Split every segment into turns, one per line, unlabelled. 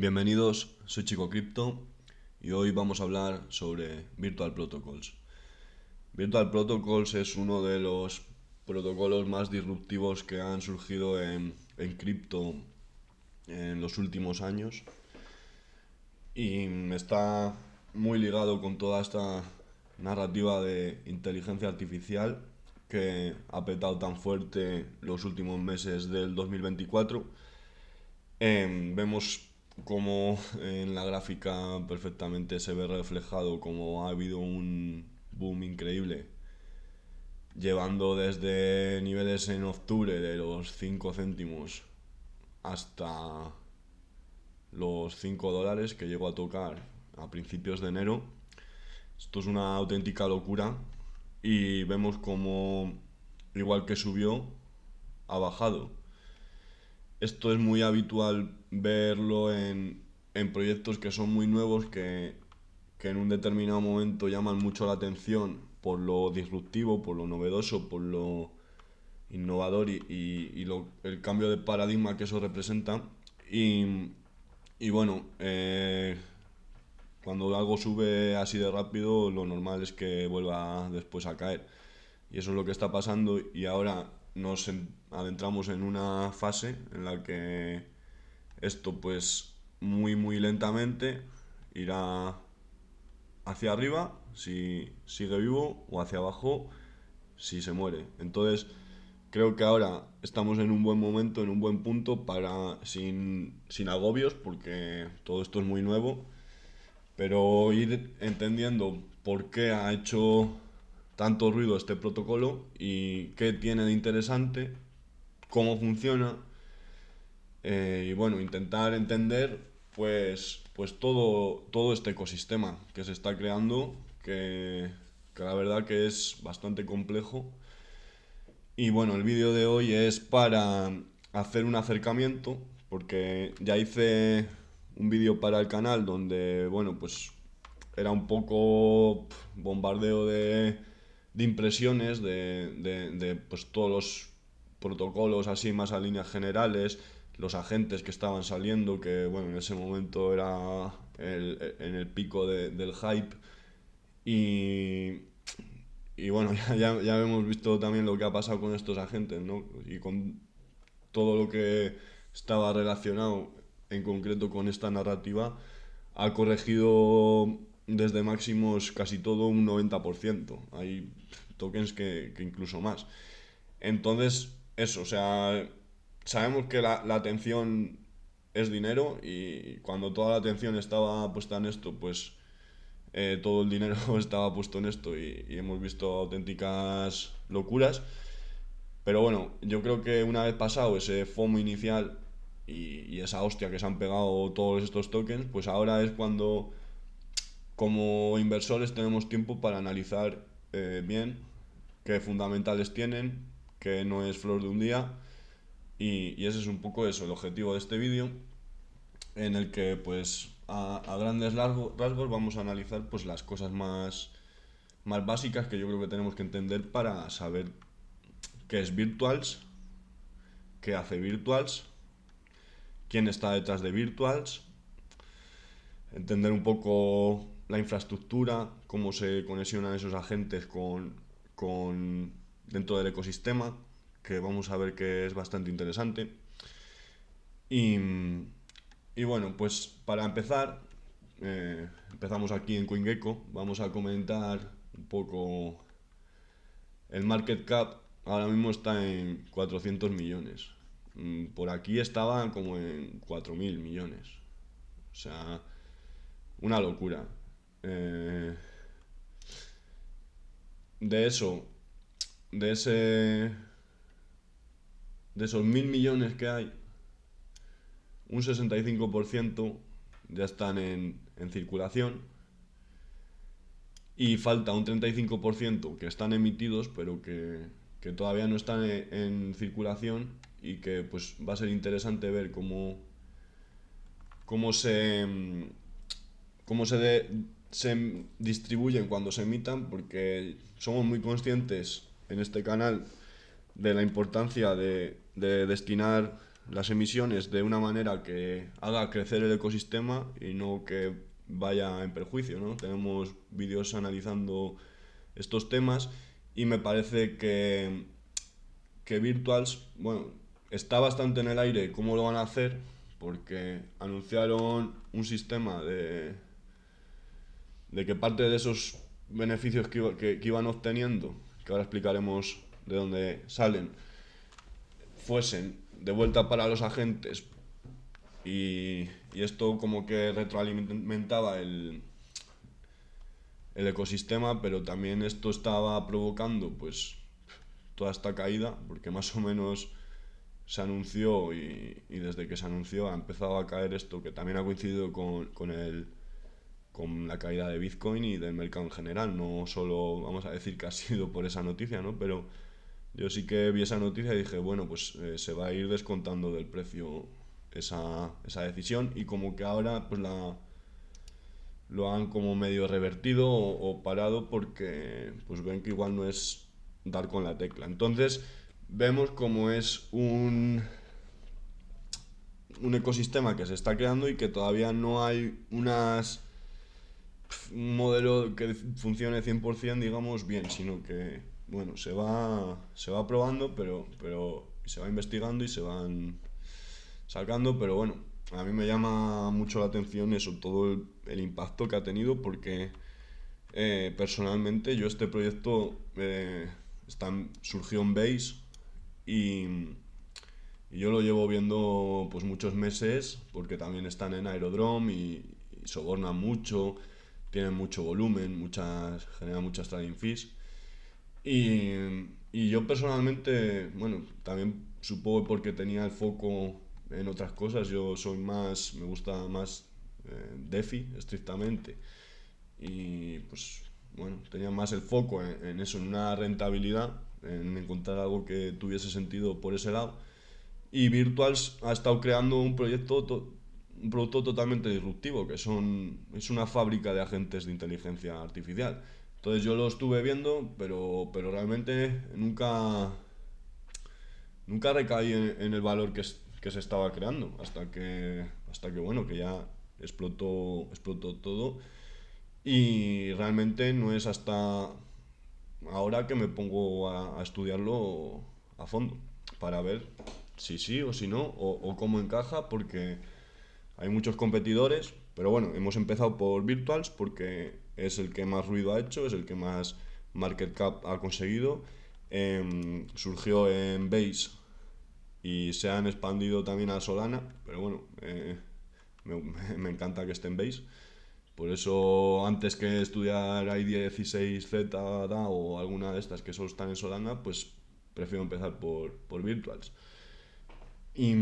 Bienvenidos, soy Chico Crypto y hoy vamos a hablar sobre Virtual Protocols. Virtual Protocols es uno de los protocolos más disruptivos que han surgido en cripto en los últimos años y está muy ligado con toda esta narrativa de inteligencia artificial que ha petado tan fuerte los últimos meses del 2024. Vemos como en la gráfica perfectamente se ve reflejado como ha habido un boom increíble, llevando desde niveles en octubre de los 5 céntimos hasta los $5 que llegó a tocar a principios de enero. Esto es una auténtica locura y vemos como, igual que subió, ha bajado. Esto es muy habitual verlo en proyectos que son muy nuevos, que en un determinado momento llaman mucho la atención por lo disruptivo, por lo novedoso, por lo innovador y el cambio de paradigma que eso representa. Y bueno, cuando algo sube así de rápido, lo normal es que vuelva después a caer. Y eso es lo que está pasando y ahora adentramos en una fase en la que esto pues muy lentamente irá hacia arriba si sigue vivo o hacia abajo si se muere. Entonces creo que ahora estamos en un buen momento, en un buen punto sin agobios, porque todo esto es muy nuevo, pero ir entendiendo por qué ha hecho tanto ruido este protocolo y qué tiene de interesante, cómo funciona, y bueno, intentar entender pues todo este ecosistema que se está creando, que la verdad que es bastante complejo. Y bueno, el vídeo de hoy es para hacer un acercamiento, porque ya hice un vídeo para el canal donde, bueno, pues era un poco bombardeo de impresiones de pues todos los protocolos así más a líneas generales, los agentes que estaban saliendo, que bueno, en ese momento era en el pico del hype. Y, y bueno, ya hemos visto también lo que ha pasado con estos agentes, ¿no? Y con todo lo que estaba relacionado en concreto con esta narrativa, ha corregido desde máximos casi todo un 90%. Hay tokens que incluso más. Entonces, eso, o sea, sabemos que la atención es dinero y cuando toda la atención estaba puesta en esto, pues todo el dinero estaba puesto en esto y hemos visto auténticas locuras. Pero bueno, yo creo que una vez pasado ese FOMO inicial y esa hostia que se han pegado todos estos tokens, pues ahora es cuando como inversores tenemos tiempo para analizar bien qué fundamentales tienen, qué no es flor de un día. Y ese es un poco eso, el objetivo de este vídeo, en el que pues a grandes rasgos vamos a analizar pues las cosas más básicas que yo creo que tenemos que entender para saber qué es Virtuals, qué hace Virtuals, quién está detrás de Virtuals, entender un poco la infraestructura, cómo se conexionan esos agentes con dentro del ecosistema, que vamos a ver que es bastante interesante. Y, y bueno, pues para empezar, empezamos aquí en CoinGecko, vamos a comentar un poco el market cap. Ahora mismo está en 400 millones. Por aquí estaba como en 4.000 millones. O sea, una locura. Eh, de eso, de ese, de esos 1.000 millones que hay, un 65% ya están en circulación y falta un 35% que están emitidos pero que todavía no están en circulación y que pues va a ser interesante ver cómo se, se distribuyen cuando se emitan, porque somos muy conscientes en este canal de la importancia de destinar las emisiones de una manera que haga crecer el ecosistema y no que vaya en perjuicio, ¿no? Tenemos vídeos analizando estos temas y me parece que Virtuals, bueno, está bastante en el aire cómo lo van a hacer, porque anunciaron un sistema de que parte de esos beneficios que iban obteniendo, que ahora explicaremos de dónde salen, fuesen de vuelta para los agentes y esto como que retroalimentaba el ecosistema, pero también esto estaba provocando pues toda esta caída, porque más o menos se anunció y desde que se anunció ha empezado a caer esto, que también ha coincidido con la caída de Bitcoin y del mercado en general. No solo vamos a decir que ha sido por esa noticia, ¿no? Pero yo sí que vi esa noticia y dije, bueno, pues se va a ir descontando del precio esa decisión y como que ahora pues lo han como medio revertido o parado porque pues ven que igual no es dar con la tecla. Entonces vemos como es un ecosistema que se está creando y que todavía no hay un modelo que funcione 100% digamos bien, sino que bueno, se va probando, pero se va investigando y se van sacando, pero bueno, a mí me llama mucho la atención eso, todo el impacto que ha tenido, porque personalmente yo este proyecto surgió en Base y, y yo lo llevo viendo pues muchos meses, porque también están en Aerodrome y sobornan mucho, tienen mucho volumen, generan muchas trading fees. Y, y yo personalmente, bueno, también supongo porque tenía el foco en otras cosas, me gusta más DeFi estrictamente. Y pues bueno, tenía más el foco en eso, en una rentabilidad, en encontrar algo que tuviese sentido por ese lado. Y Virtuals ha estado creando un producto totalmente disruptivo, es una fábrica de agentes de inteligencia artificial. Entonces yo lo estuve viendo, pero realmente nunca recaí en el valor que se estaba creando, hasta que bueno, que ya explotó todo. Y realmente no es hasta ahora que me pongo a estudiarlo a fondo para ver si sí o si no o cómo encaja, porque hay muchos competidores, pero bueno, hemos empezado por Virtuals porque es el que más ruido ha hecho, es el que más market cap ha conseguido. Surgió en Base y se han expandido también a Solana, pero bueno, me encanta que esté en Base. Por eso, antes que estudiar i16Z o alguna de estas que solo están en Solana, pues prefiero empezar por Virtuals. Y,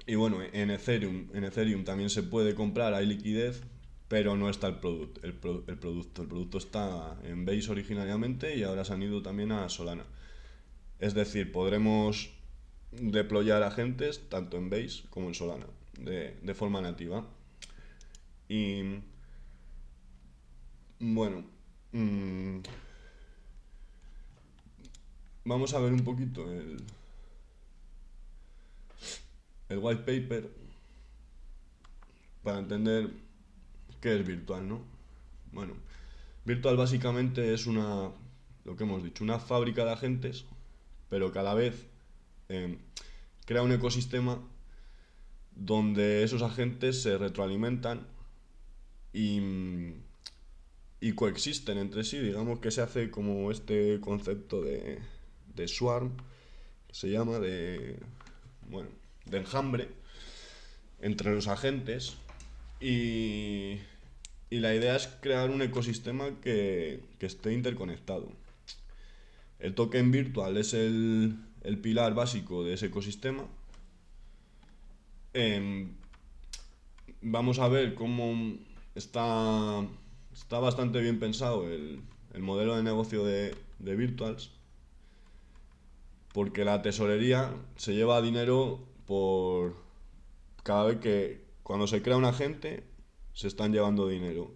y bueno, en Ethereum también se puede comprar, hay liquidez, pero no está el producto. El producto está en Base originariamente y ahora se han ido también a Solana. Es decir, podremos deployar agentes tanto en Base como en Solana, de forma nativa. Y bueno, mm, vamos a ver un poquito el white paper para entender qué es virtual, ¿no? Bueno, virtual básicamente es lo que hemos dicho, una fábrica de agentes, pero cada vez eh, crea un ecosistema donde esos agentes se retroalimentan y, y coexisten entre sí. Digamos que se hace como este concepto de swarm, que se llama bueno, de enjambre entre los agentes y, y la idea es crear un ecosistema que esté interconectado. El token virtual es el pilar básico de ese ecosistema. Em, Vamos a ver cómo está bastante bien pensado el modelo de negocio de Virtuals, porque la tesorería se lleva dinero por cada vez que cuando se crea un agente se están llevando dinero,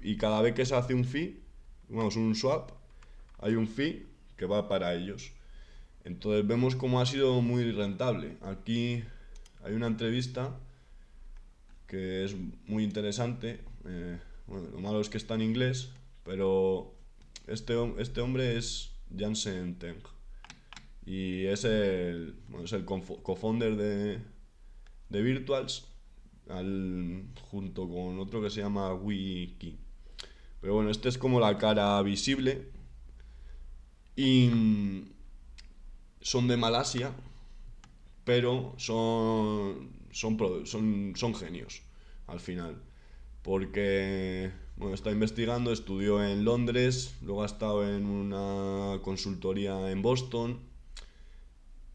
y cada vez que se hace un swap, hay un fee que va para ellos. Entonces vemos cómo ha sido muy rentable. Aquí hay una entrevista que es muy interesante. Bueno, lo malo es que está en inglés, pero este hombre es Jansen Teng y es bueno, es el co-founder de Virtuals junto con otro que se llama Wiki. Pero bueno, este es como la cara visible y son de Malasia, pero son genios al final. Porque bueno, está investigando, estudió en Londres, luego ha estado en una consultoría en Boston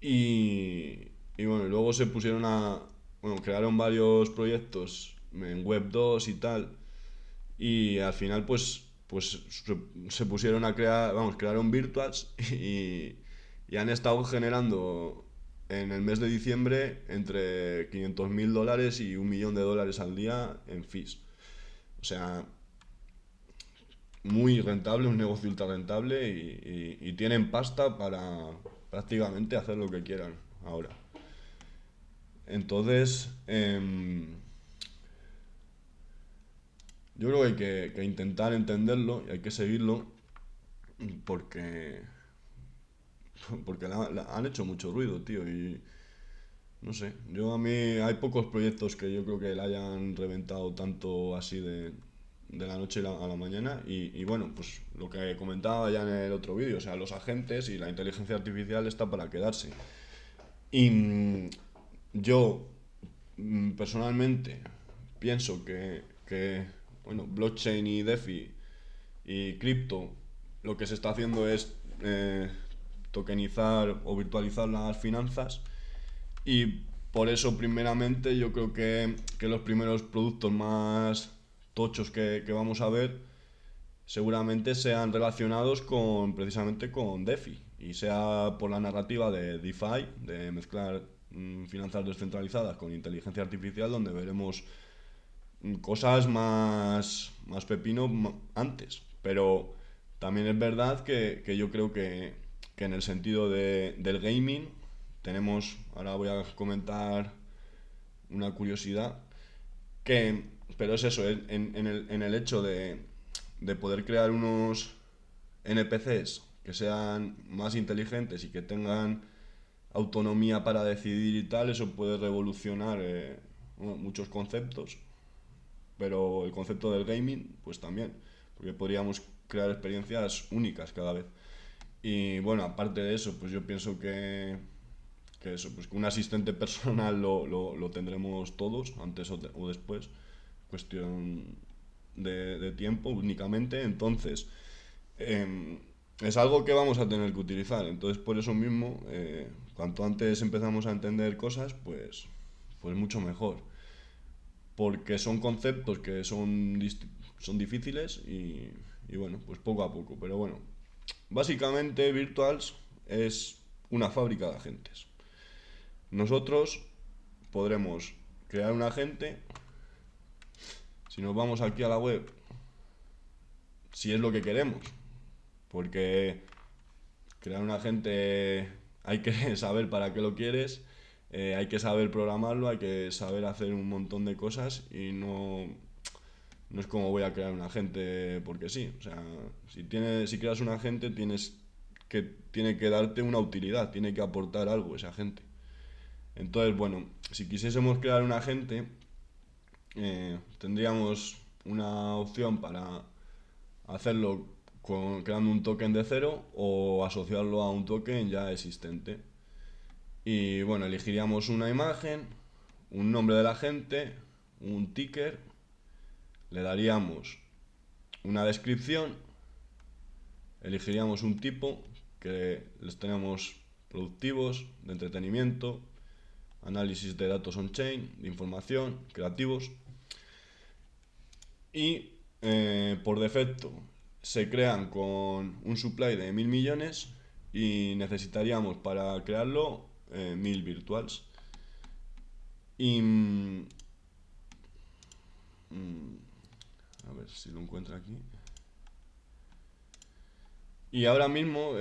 y bueno, luego se pusieron bueno, crearon varios proyectos en Web 2 y tal, y al final pues se pusieron a crear, vamos, crearon Virtuals y han estado generando en el mes de diciembre entre $500.000 y $1.000.000 al día en fees. O sea, muy rentable, un negocio ultra rentable y tienen pasta para prácticamente hacer lo que quieran ahora. Entonces, yo creo que hay que intentar entenderlo y hay que seguirlo porque, porque han hecho mucho ruido, tío. Y no sé, a mí hay pocos proyectos que yo creo que la hayan reventado tanto así de la noche a la mañana. Y bueno, pues lo que comentaba ya en el otro vídeo, o sea, los agentes y la inteligencia artificial está para quedarse. Y yo personalmente pienso que, bueno, blockchain y DeFi y cripto lo que se está haciendo es tokenizar o virtualizar las finanzas y por eso primeramente yo creo que los primeros productos más tochos que vamos a ver seguramente sean relacionados con precisamente con DeFi y sea por la narrativa de DeFi, de mezclar finanzas descentralizadas con inteligencia artificial, donde veremos cosas más pepino antes. Pero también es verdad que yo creo que en el sentido del gaming tenemos, ahora voy a comentar una curiosidad, que, pero es eso, en el hecho de poder crear unos NPCs que sean más inteligentes y que tengan autonomía para decidir y tal, eso puede revolucionar bueno, muchos conceptos, pero el concepto del gaming, pues también, porque podríamos crear experiencias únicas cada vez. Y bueno, aparte de eso, pues yo pienso que eso, pues que un asistente personal lo tendremos todos, antes o después, cuestión de tiempo únicamente, entonces es algo que vamos a tener que utilizar, entonces por eso mismo, cuanto antes empezamos a entender cosas, pues mucho mejor, porque son conceptos que son difíciles y bueno, pues poco a poco, pero bueno, básicamente Virtuals es una fábrica de agentes. Nosotros podremos crear un agente, si nos vamos aquí a la web, si es lo que queremos, porque crear un agente hay que saber para qué lo quieres, hay que saber programarlo, hay que saber hacer un montón de cosas y no es como voy a crear un agente porque sí. O sea, si creas un agente tiene que darte una utilidad, tiene que aportar algo ese agente. Entonces, bueno, si quisiésemos crear un agente, tendríamos una opción para hacerlo creando un token de cero o asociarlo a un token ya existente. Y bueno, elegiríamos una imagen, un nombre del agente, un ticker, le daríamos una descripción, elegiríamos un tipo que les tenemos productivos, de entretenimiento, análisis de datos on-chain, de información, creativos. Y por defecto se crean con un supply de 1.000 millones y necesitaríamos para crearlo 1.000 virtuals. Y a ver si lo encuentro aquí. Y ahora mismo,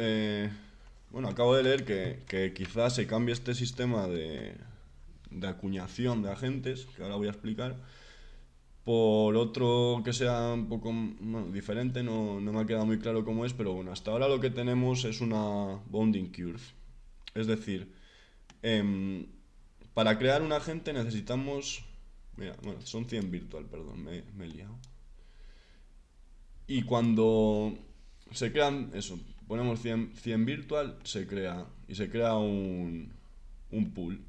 Bueno, acabo de leer que quizás se cambie este sistema de acuñación de agentes, que ahora voy a explicar, por otro que sea un poco bueno, diferente, no me ha quedado muy claro cómo es, pero bueno, hasta ahora lo que tenemos es una bounding curve. Es decir, em, para crear un agente necesitamos... Mira, bueno, son 100 virtual, perdón, me he liado. Y cuando se crean, eso, ponemos 100 virtual, se crea un pool,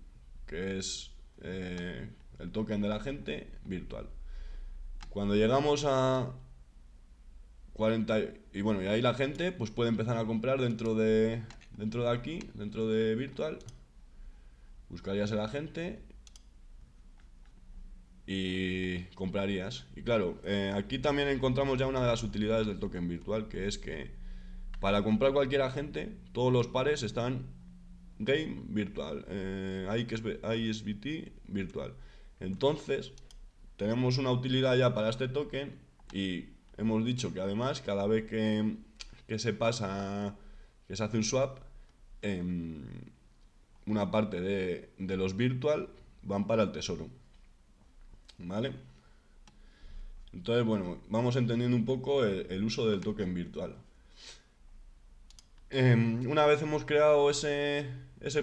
que es el token de la gente virtual. Cuando llegamos a 40 y bueno, y ahí la gente pues puede empezar a comprar dentro de aquí, dentro de virtual, buscarías el agente y comprarías. Y claro, aquí también encontramos ya una de las utilidades del token virtual, que es que para comprar cualquier agente, todos los pares están game virtual, ISBT virtual. Entonces, tenemos una utilidad ya para este token y hemos dicho que además cada vez que se pasa, que se hace un swap, una parte de los virtual van para el tesoro. ¿Vale? Entonces, bueno, vamos entendiendo un poco el uso del token virtual. Una vez hemos creado ese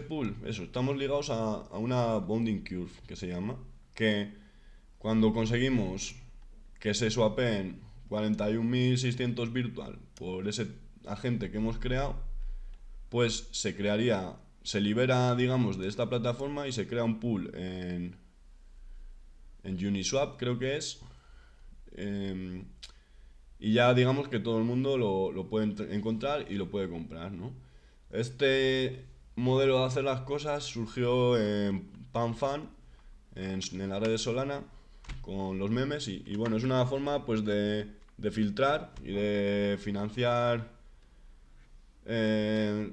pool, eso, estamos ligados a una bounding curve que se llama, que cuando conseguimos que se swapeen 41.600 virtual por ese agente que hemos creado, pues se libera, digamos, de esta plataforma y se crea un pool en Uniswap, creo que es. em, y ya digamos que todo el mundo lo puede encontrar y lo puede comprar, ¿no? Este modelo de hacer las cosas surgió en PanFan, en la red de Solana, con los memes y bueno, es una forma pues de filtrar y de financiar eh,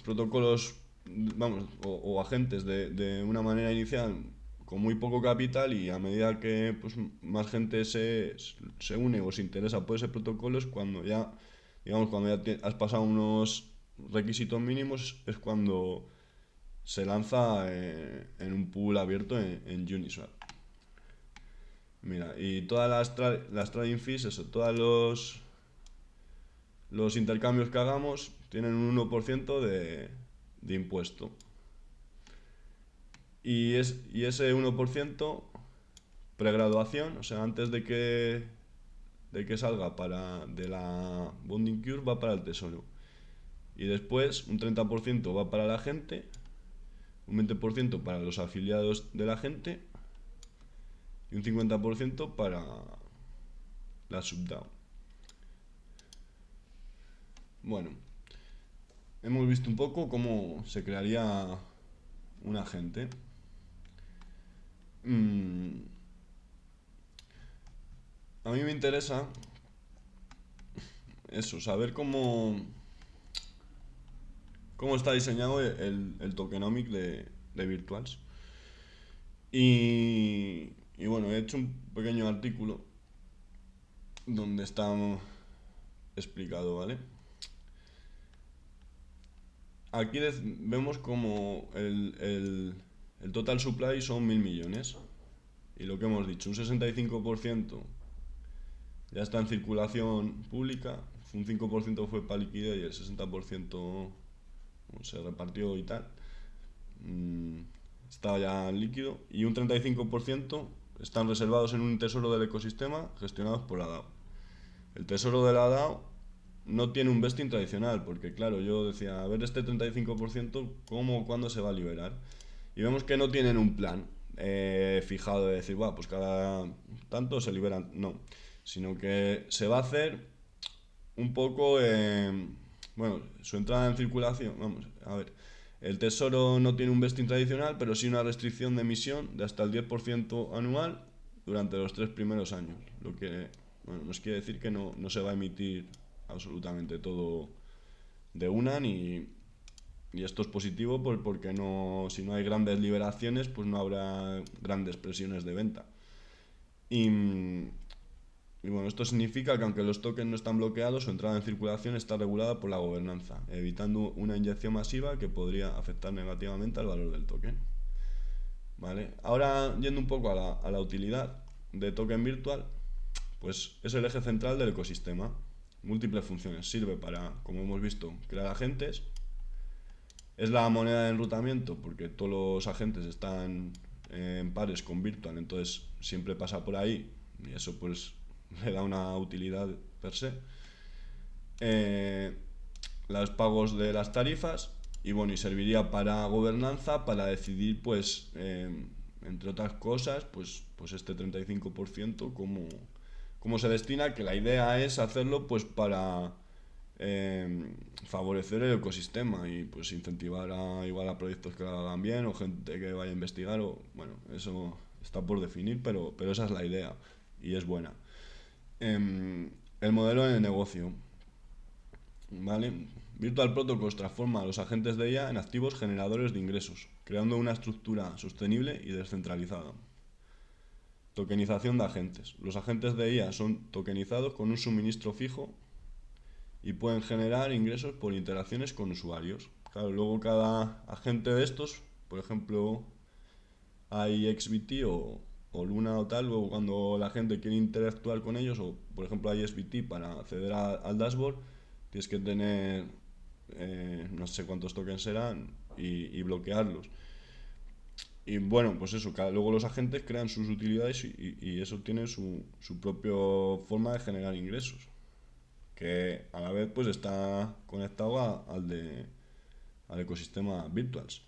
protocolos, vamos, o agentes de una manera inicial con muy poco capital y a medida que pues, más gente se une o se interesa por ese protocolo es cuando ya, digamos, cuando ya has pasado unos requisitos mínimos es cuando se lanza en un pool abierto en Uniswap. Mira, y todas las trading fees, eso, todos los intercambios que hagamos tienen un 1% de impuesto. Y ese 1% pregraduación, o sea, antes de que salga de la bonding curve va para el tesoro. Y después un 30% va para la gente, un 20% para los afiliados de la gente y un 50% para la subDAO. Bueno, hemos visto un poco cómo se crearía un agente. A mí me interesa eso, saber cómo está diseñado el tokenomic de Virtuals. Y bueno, he hecho un pequeño artículo donde está explicado, ¿vale? Aquí vemos como el total supply son 1.000 millones. Y lo que hemos dicho, un 65% ya está en circulación pública, un 5% fue para liquidez y el 60% se repartió y tal. Está ya líquido y un 35% están reservados en un tesoro del ecosistema gestionados por la DAO. El tesoro de la DAO no tiene un vesting tradicional, porque claro, yo decía, a ver este 35%, ¿cómo, cuándo se va a liberar? Y vemos que no tienen un plan fijado de decir, pues cada tanto se liberan, no, sino que se va a hacer un poco, bueno, su entrada en circulación, vamos, a ver, el tesoro no tiene un vesting tradicional, pero sí una restricción de emisión de hasta el 10% anual durante los 3 primeros años, lo que, bueno, nos quiere decir que no se va a emitir absolutamente todo de una y esto es positivo porque si no hay grandes liberaciones pues no habrá grandes presiones de venta y Y bueno, esto significa que aunque los tokens no están bloqueados, su entrada en circulación está regulada por la gobernanza, evitando una inyección masiva que podría afectar negativamente al valor del token. ¿Vale? Ahora, yendo un poco a la utilidad de token virtual, pues es el eje central del ecosistema. Múltiples funciones. Sirve para, como hemos visto, crear agentes. Es la moneda de enrutamiento porque todos los agentes están en pares con virtual, entonces siempre pasa por ahí y eso pues le da una utilidad per se. Eh, los pagos de las tarifas y bueno, y serviría para gobernanza, para decidir pues entre otras cosas pues este 35% cómo se destina, que la idea es hacerlo pues para favorecer el ecosistema y pues incentivar igual a proyectos que lo hagan bien o gente que vaya a investigar o bueno, eso está por definir, pero esa es la idea y es buena. El modelo de negocio, ¿vale? Virtual Protocols transforma a los agentes de IA en activos generadores de ingresos, creando una estructura sostenible y descentralizada. Tokenización de agentes. Los agentes de IA son tokenizados con un suministro fijo y pueden generar ingresos por interacciones con usuarios. Claro, luego cada agente de estos, por ejemplo, hay XBT o Luna o tal, luego cuando la gente quiere interactuar con ellos, o por ejemplo hay SBT para acceder al dashboard, tienes que tener no sé cuántos tokens serán y bloquearlos. Y bueno, pues eso, luego los agentes crean sus utilidades y eso tiene su propia forma de generar ingresos, que a la vez pues está conectado al ecosistema virtuals.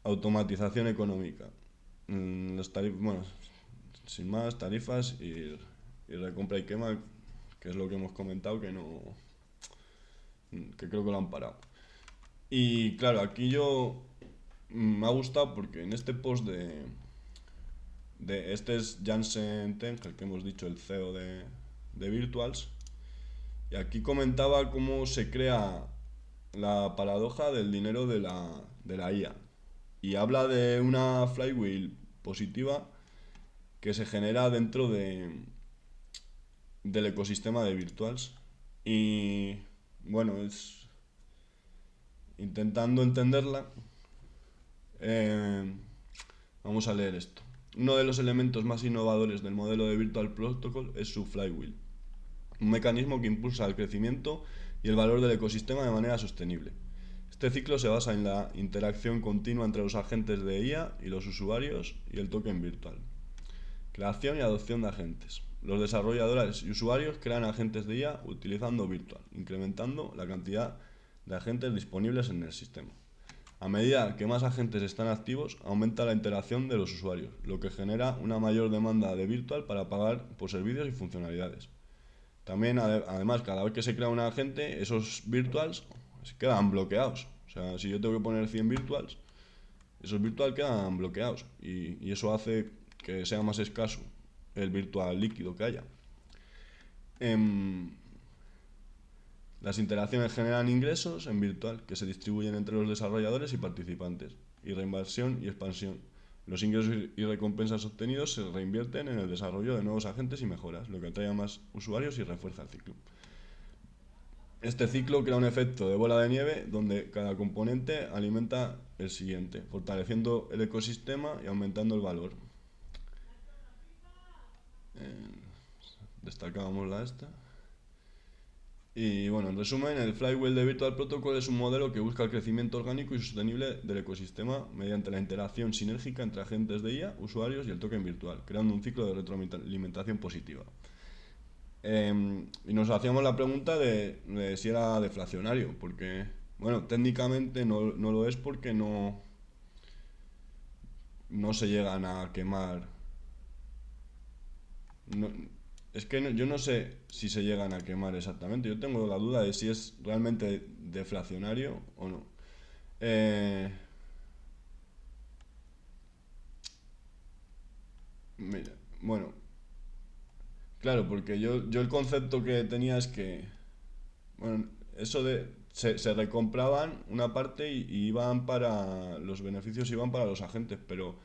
Automatización económica. Bueno, sin más, tarifas y recompra y quema, que es lo que hemos comentado, que creo que lo han parado. Y claro, aquí yo me ha gustado porque en este post este es Jansen Teng, el que hemos dicho, el CEO de Virtuals, y aquí comentaba cómo se crea la paradoja del dinero de la IA. Y habla de una flywheel positiva que se genera dentro del ecosistema de Virtuals. Y bueno, es intentando entenderla, eh, vamos a leer esto. Uno de los elementos más innovadores del modelo de Virtual Protocol es su flywheel, un mecanismo que impulsa el crecimiento y el valor del ecosistema de manera sostenible. Este ciclo se basa en la interacción continua entre los agentes de IA y los usuarios y el token virtual. Creación y adopción de agentes. Los desarrolladores y usuarios crean agentes de IA utilizando Virtual, incrementando la cantidad de agentes disponibles en el sistema. A medida que más agentes están activos, aumenta la interacción de los usuarios, lo que genera una mayor demanda de Virtual para pagar por servicios y funcionalidades. También, además, cada vez que se crea un agente, esos Virtuals se quedan bloqueados. O sea, si yo tengo que poner 100 Virtuals, esos Virtual quedan bloqueados y eso hace que sea más escaso el Virtual líquido que haya. Las interacciones generan ingresos en Virtual que se distribuyen entre los desarrolladores y participantes, y reinversión y expansión. Los ingresos y recompensas obtenidos se reinvierten en el desarrollo de nuevos agentes y mejoras, lo que atrae a más usuarios y refuerza el ciclo. Este ciclo crea un efecto de bola de nieve donde cada componente alimenta el siguiente, fortaleciendo el ecosistema y aumentando el valor. Destacábamos la esta. Y bueno, en resumen, el Flywheel de Virtual Protocol es un modelo que busca el crecimiento orgánico y sostenible del ecosistema mediante la interacción sinérgica entre agentes de IA, usuarios y el token virtual, creando un ciclo de retroalimentación positiva. Y nos hacíamos la pregunta de si era deflacionario, porque, bueno, técnicamente no lo es porque no se llegan a quemar. No, es que yo no sé si se llegan a quemar exactamente. Yo tengo la duda de si es realmente deflacionario o no. Eh, Mira, bueno, claro, porque yo el concepto que tenía es que, bueno, eso de se recompraban una parte y iban para los beneficios iban para los agentes, pero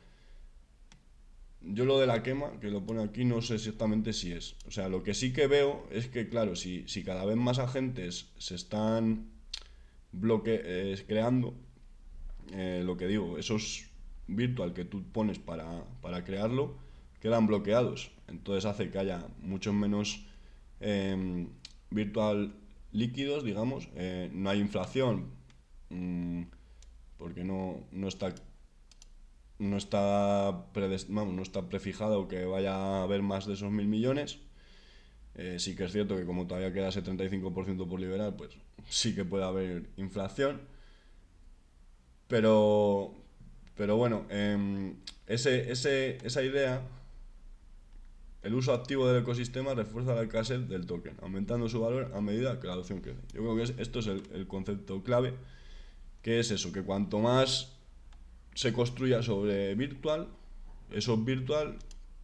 yo lo de la quema, que lo pone aquí, no sé exactamente si es. O sea, lo que sí que veo es que, claro, si cada vez más agentes se están creando, lo que digo, esos virtual que tú pones para crearlo, quedan bloqueados. Entonces hace que haya muchos menos eh, virtual líquidos, digamos. No hay inflación, mm, porque no está prefijado que vaya a haber más de esos 1.000 millones. Sí que es cierto que como todavía queda ese 35% por liberar, pues sí que puede haber inflación. Pero, pero bueno, esa idea, el uso activo del ecosistema refuerza la escasez del token, aumentando su valor a medida que la adopción crece. Yo creo que esto es el concepto clave, que es eso, que cuanto más se construya sobre virtual, esos virtual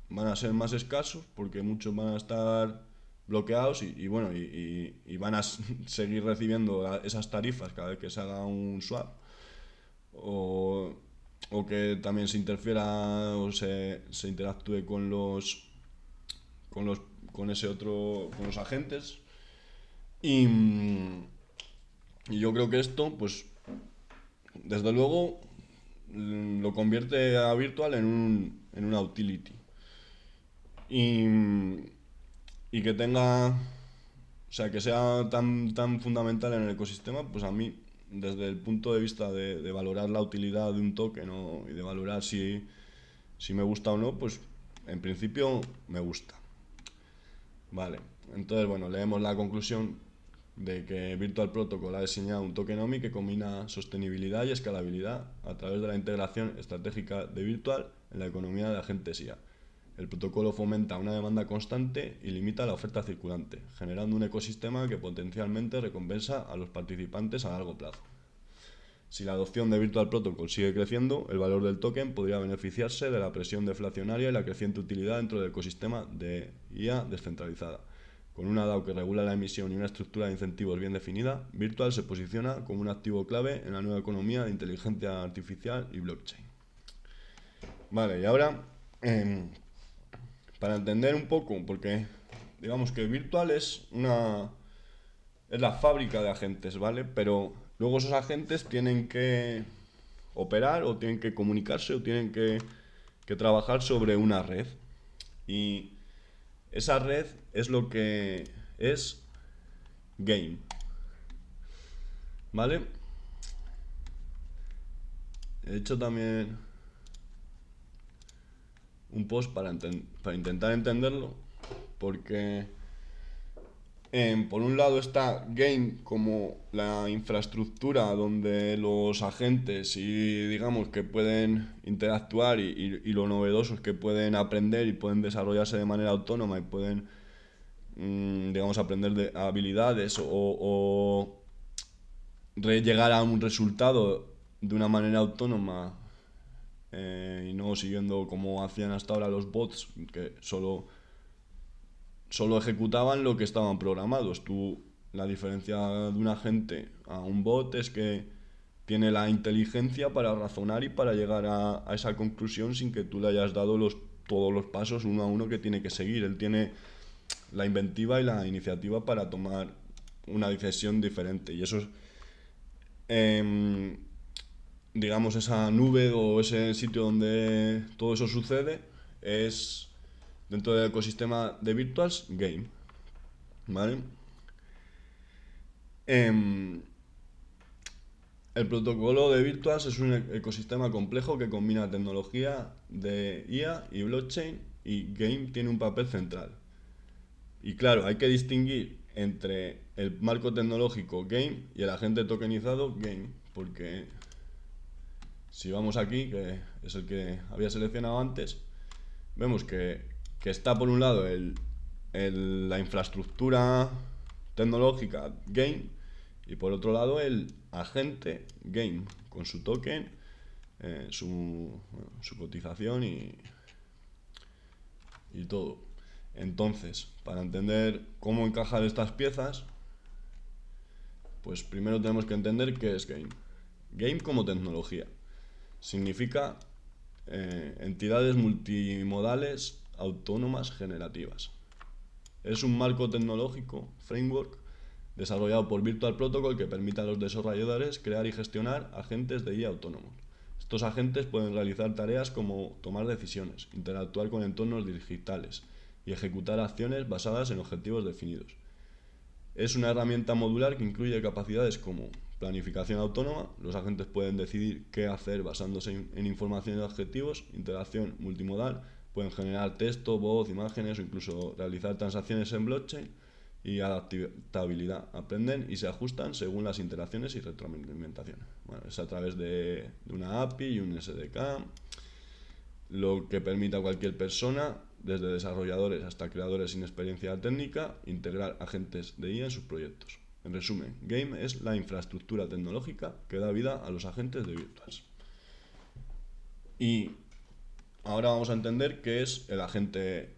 van a ser más escasos porque muchos van a estar bloqueados y bueno, y van a seguir recibiendo esas tarifas cada vez que se haga un swap o, o que también se interfiera o se interactúe con los con ese otro con los agentes y, y yo creo que esto pues desde luego lo convierte a virtual en una utility y, y que tenga, o sea, que sea tan fundamental en el ecosistema, pues a mí, desde el punto de vista de valorar la utilidad de un token y de valorar si me gusta o no, pues en principio me gusta. Vale, entonces bueno, leemos la conclusión de que Virtual Protocol ha diseñado un tokenomics que combina sostenibilidad y escalabilidad a través de la integración estratégica de Virtual en la economía de agentes IA. El protocolo fomenta una demanda constante y limita la oferta circulante, generando un ecosistema que potencialmente recompensa a los participantes a largo plazo. Si la adopción de Virtual Protocol sigue creciendo, el valor del token podría beneficiarse de la presión deflacionaria y la creciente utilidad dentro del ecosistema de IA descentralizada. Con una DAO que regula la emisión y una estructura de incentivos bien definida, Virtual se posiciona como un activo clave en la nueva economía de inteligencia artificial y blockchain. Vale, y ahora, para entender un poco, porque digamos que Virtual es la fábrica de agentes, ¿vale? Pero luego esos agentes tienen que operar o tienen que comunicarse o tienen que trabajar sobre una red. Y esa red es lo que es Game, ¿vale? He hecho también un post para intentar entenderlo, porque por un lado está Game como la infraestructura donde los agentes y digamos que pueden interactuar y lo novedoso es que pueden aprender y pueden desarrollarse de manera autónoma y pueden digamos aprender de habilidades o llegar a un resultado de una manera autónoma y no siguiendo como hacían hasta ahora los bots que solo ejecutaban lo que estaban programados. La diferencia de un agente a un bot es que tiene la inteligencia para razonar y para llegar a esa conclusión sin que tú le hayas dado todos los pasos uno a uno que tiene que seguir. Él tiene la inventiva y la iniciativa para tomar una decisión diferente. Y eso es, digamos, esa nube o ese sitio donde todo eso sucede es dentro del ecosistema de Virtuals Game. ¿Vale? Em, el protocolo de Virtuals es un ecosistema complejo que combina tecnología de IA y blockchain y Game tiene un papel central. Y claro, hay que distinguir entre el marco tecnológico Game y el agente tokenizado Game, porque si vamos aquí, que es el que había seleccionado antes, vemos que está por un lado la infraestructura tecnológica Game y por otro lado el agente Game con su token, su cotización y todo. Entonces, para entender cómo encajan estas piezas, pues primero tenemos que entender qué es Game. Game como tecnología. Significa entidades multimodales autónomas generativas. Es un marco tecnológico, framework, desarrollado por Virtual Protocol que permite a los desarrolladores crear y gestionar agentes de IA autónomos. Estos agentes pueden realizar tareas como tomar decisiones, interactuar con entornos digitales y ejecutar acciones basadas en objetivos definidos. Es una herramienta modular que incluye capacidades como planificación autónoma, los agentes pueden decidir qué hacer basándose en información y objetivos, interacción multimodal, pueden generar texto, voz, imágenes o incluso realizar transacciones en blockchain, y adaptabilidad, aprenden y se ajustan según las interacciones y retroalimentación. Bueno, es a través de una API y un SDK, lo que permite a cualquier persona, desde desarrolladores hasta creadores sin experiencia técnica, integrar agentes de IA en sus proyectos. En resumen, Game es la infraestructura tecnológica que da vida a los agentes de Virtuals. Y ahora vamos a entender qué es el agente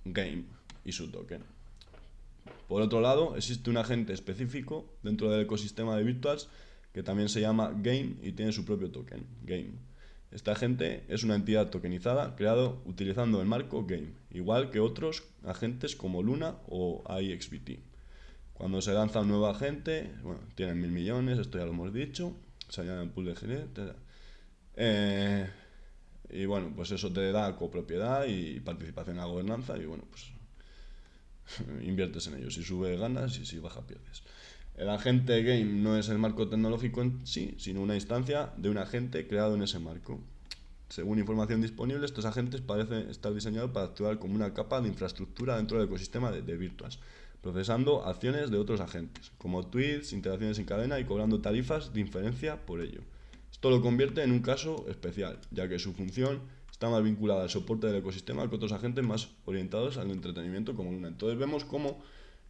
Game y su token. Por otro lado, existe un agente específico dentro del ecosistema de Virtuals que también se llama Game y tiene su propio token, Game. Este agente es una entidad tokenizada creado utilizando el marco Game, igual que otros agentes como Luna o iXBT. Cuando se lanza un nuevo agente, bueno, tienen 1.000 millones, esto ya lo hemos dicho, se añade en pool de gerente. Y bueno, pues eso te da copropiedad y participación en la gobernanza y bueno, pues inviertes en ellos. Si sube ganas y si baja pierdes. El agente Game no es el marco tecnológico en sí, sino una instancia de un agente creado en ese marco. Según información disponible, estos agentes parecen estar diseñados para actuar como una capa de infraestructura dentro del ecosistema de Virtuals, procesando acciones de otros agentes, como tweets, interacciones en cadena y cobrando tarifas de inferencia por ello. Esto lo convierte en un caso especial, ya que su función está más vinculada al soporte del ecosistema que otros agentes más orientados al entretenimiento como Luna. Entonces vemos cómo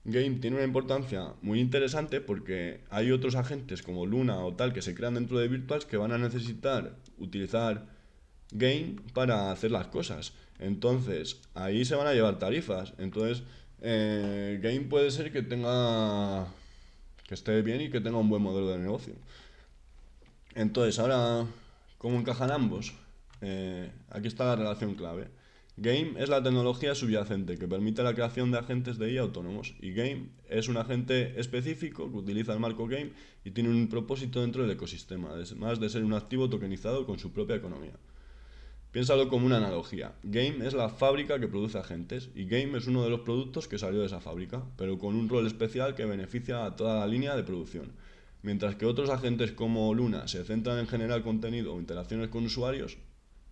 Game tiene una importancia muy interesante porque hay otros agentes como Luna o tal que se crean dentro de Virtuals que van a necesitar utilizar Game para hacer las cosas. Entonces ahí se van a llevar tarifas. Entonces Game puede ser que esté bien y que tenga un buen modelo de negocio. Entonces, ahora, ¿cómo encajan ambos? Aquí está la relación clave. Game es la tecnología subyacente que permite la creación de agentes de IA autónomos y Game es un agente específico que utiliza el marco Game y tiene un propósito dentro del ecosistema, además de ser un activo tokenizado con su propia economía. Piénsalo como una analogía. Game es la fábrica que produce agentes y Game es uno de los productos que salió de esa fábrica, pero con un rol especial que beneficia a toda la línea de producción. Mientras que otros agentes como Luna se centran en generar contenido o interacciones con usuarios,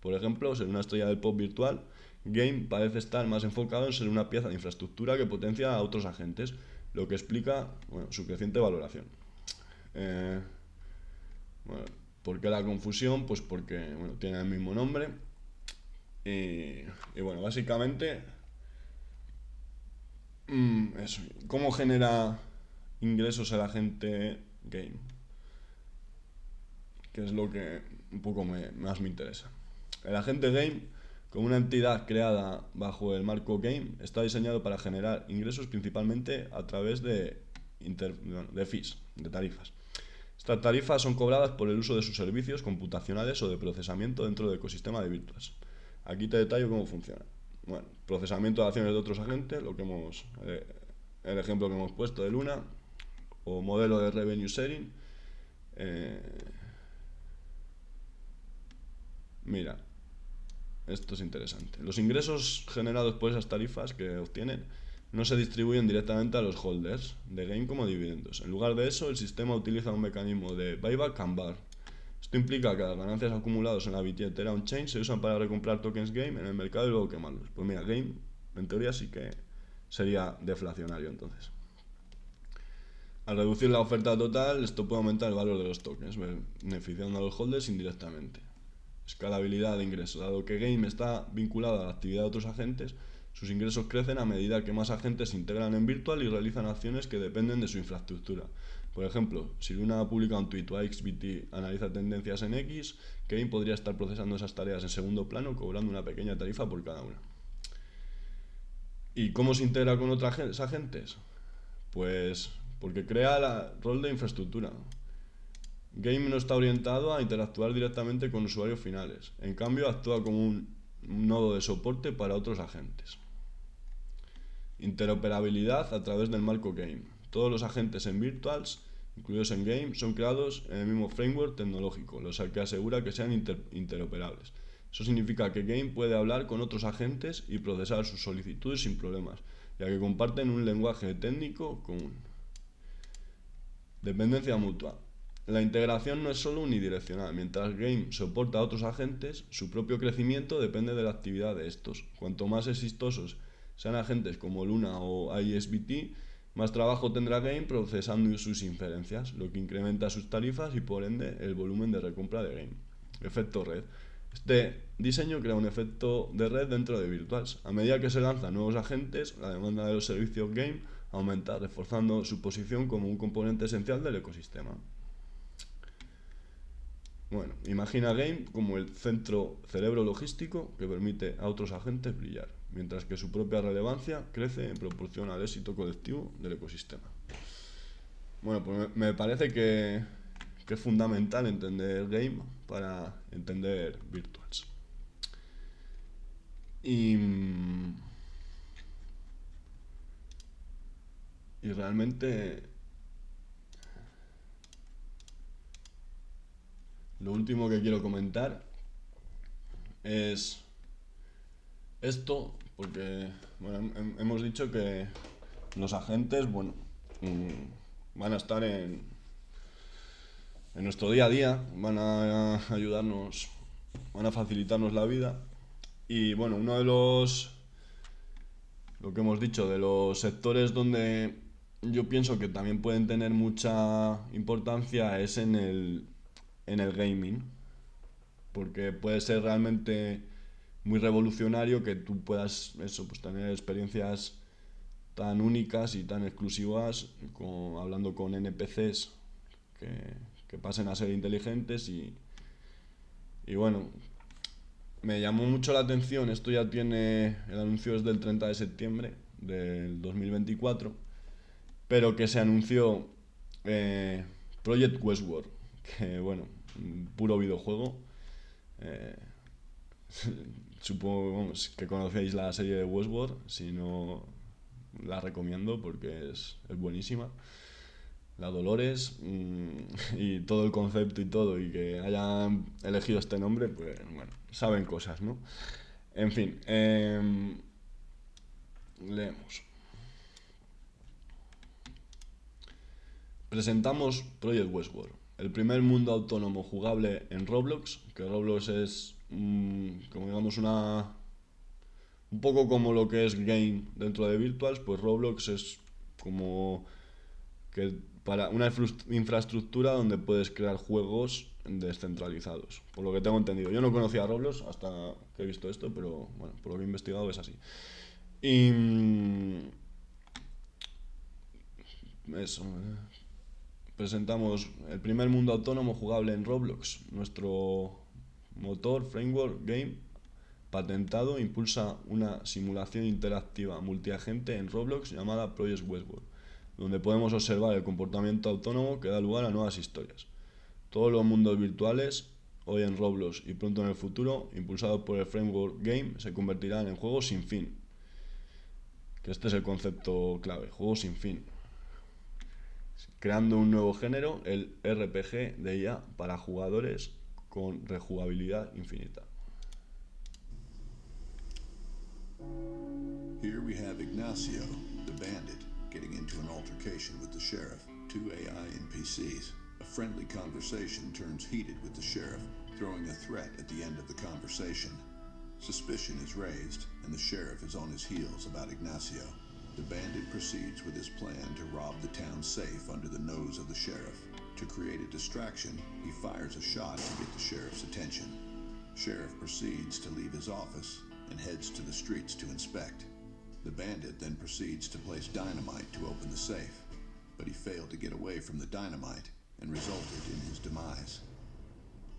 por ejemplo, ser una estrella del pop virtual, Game parece estar más enfocado en ser una pieza de infraestructura que potencia a otros agentes, lo que explica su creciente valoración. Bueno, ¿por qué la confusión? Pues porque tiene el mismo nombre. Y bueno, básicamente, eso. ¿Cómo genera ingresos el agente Game? Que es lo que un poco más me interesa. El agente Game, como una entidad creada bajo el marco Game, está diseñado para generar ingresos principalmente a través de fees, de tarifas. Estas tarifas son cobradas por el uso de sus servicios computacionales o de procesamiento dentro del ecosistema de Virtuals. Aquí te detallo cómo funciona. Bueno, procesamiento de acciones de otros agentes, el ejemplo que hemos puesto de Luna, o modelo de revenue sharing. Mira, esto es interesante. Los ingresos generados por esas tarifas que obtienen no se distribuyen directamente a los holders de Game como dividendos. En lugar de eso, el sistema utiliza un mecanismo de buyback and bar. Esto implica que las ganancias acumuladas en la billetera on-chain se usan para recomprar tokens Game en el mercado y luego quemarlos. Pues mira, Game en teoría sí que sería deflacionario entonces. Al reducir la oferta total, esto puede aumentar el valor de los tokens, beneficiando a los holders indirectamente. Escalabilidad de ingresos. Dado que Game está vinculado a la actividad de otros agentes, sus ingresos crecen a medida que más agentes se integran en Virtual y realizan acciones que dependen de su infraestructura. Por ejemplo, si Luna publica un tweet o XBT analiza tendencias en X, Game podría estar procesando esas tareas en segundo plano cobrando una pequeña tarifa por cada una. ¿Y cómo se integra con otros agentes? Pues porque crea el rol de infraestructura. Game no está orientado a interactuar directamente con usuarios finales. En cambio, actúa como un nodo de soporte para otros agentes. Interoperabilidad a través del marco Game. Todos los agentes en Virtuals, incluidos en Game, son creados en el mismo framework tecnológico, lo que asegura que sean interoperables. Eso significa que Game puede hablar con otros agentes y procesar sus solicitudes sin problemas, ya que comparten un lenguaje técnico común. Dependencia mutua. La integración no es solo unidireccional. Mientras Game soporta a otros agentes, su propio crecimiento depende de la actividad de estos. Cuanto más exitosos sean agentes como Luna o ISBT, más trabajo tendrá Game procesando sus inferencias, lo que incrementa sus tarifas y por ende el volumen de recompra de Game. Efecto red. Este diseño crea un efecto de red dentro de Virtuals. A medida que se lanzan nuevos agentes, la demanda de los servicios Game aumenta, reforzando su posición como un componente esencial del ecosistema. Bueno, imagina Game como el centro cerebro logístico que permite a otros agentes brillar, mientras que su propia relevancia crece en proporción al éxito colectivo del ecosistema. Bueno, pues me parece que es fundamental entender Game para entender Virtuals. Y realmente lo último que quiero comentar es esto, porque bueno, hemos dicho que los agentes, bueno, van a estar en nuestro día a día, van a ayudarnos, van a facilitarnos la vida. Y bueno, uno de lo que hemos dicho, de los sectores donde yo pienso que también pueden tener mucha importancia es en el gaming, porque puede ser realmente muy revolucionario que tú puedas eso, pues tener experiencias tan únicas y tan exclusivas hablando con NPCs que pasen a ser inteligentes y bueno, me llamó mucho la atención, esto ya tiene, el anuncio es del 30 de septiembre del 2024, pero que se anunció Project Westworld, que bueno, un puro videojuego. eh, Supongo vamos, que conocéis la serie de Westworld, si no la recomiendo porque es buenísima. La Dolores y todo el concepto y todo, y que hayan elegido este nombre, pues bueno, saben cosas, ¿no? En fin, leemos. Presentamos Project Westworld, el primer mundo autónomo jugable en Roblox, que Roblox es como digamos un poco como lo que es Game dentro de Virtuals, pues Roblox es como que para una infraestructura donde puedes crear juegos descentralizados, por lo que tengo entendido. Yo no conocía a Roblox hasta que he visto esto, pero bueno, por lo que he investigado es así. Y eso, presentamos el primer mundo autónomo jugable en Roblox. Nuestro motor, framework, game, patentado, impulsa una simulación interactiva multiagente en Roblox llamada Project Westworld, donde podemos observar el comportamiento autónomo que da lugar a nuevas historias. Todos los mundos virtuales, hoy en Roblox y pronto en el futuro, impulsados por el framework Game, se convertirán en juegos sin fin. Que este es el concepto clave, juegos sin fin. Creando un nuevo género, el RPG de IA para jugadores con rejugabilidad infinita.
Here we have Ignacio, the bandit, getting into an altercation with the sheriff, two AI NPCs. A friendly conversation turns heated with the sheriff, throwing a threat at the end of the conversation. Suspicion is raised, and the sheriff is on his heels about Ignacio. The bandit proceeds with his plan to rob the town safe under the nose of the sheriff. To create a distraction, he fires a shot to get the sheriff's attention. Sheriff proceeds to leave his office and heads to the streets to inspect. The bandit then proceeds to place dynamite to open the safe, but he failed to get away from the dynamite and resulted in his demise.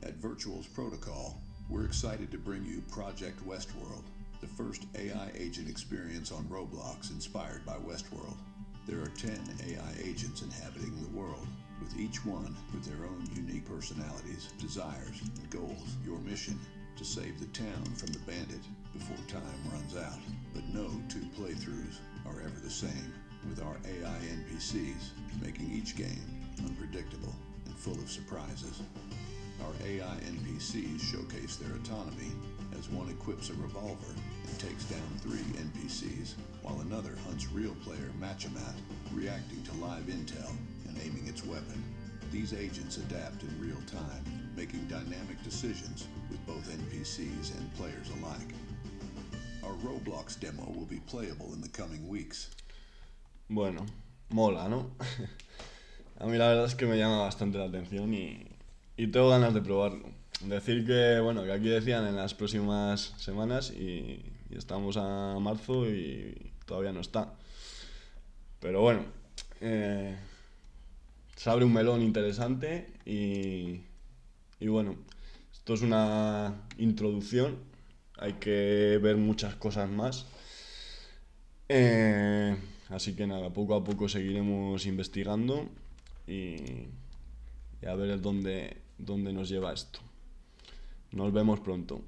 At Virtuals Protocol, we're excited to bring you Project Westworld, the first AI agent experience on Roblox inspired by Westworld. There are 10 AI agents inhabiting the world, with each one with their own unique personalities, desires, and goals. Your mission, to save the town from the bandit before time runs out. But no two playthroughs are ever the same, with our AI NPCs making each game unpredictable and full of surprises. Our AI NPCs showcase their autonomy as one equips a revolver and takes down 3 NPCs, while another hunts real player Machamat, reacting to live intel and aiming its weapon. These agents adapt in real time, making dynamic decisions with both NPCs and players alike. Our Roblox demo will be playable in the coming weeks.
Bueno, mola, ¿no? A mí la verdad es que me llama bastante la atención y tengo ganas de probarlo. Decir que, bueno, que aquí decían en las próximas semanas y estamos a marzo y todavía no está. Pero bueno, se abre un melón interesante y bueno, esto es una introducción, hay que ver muchas cosas más. Así que nada, poco a poco seguiremos investigando y a ver dónde nos lleva esto. Nos vemos pronto.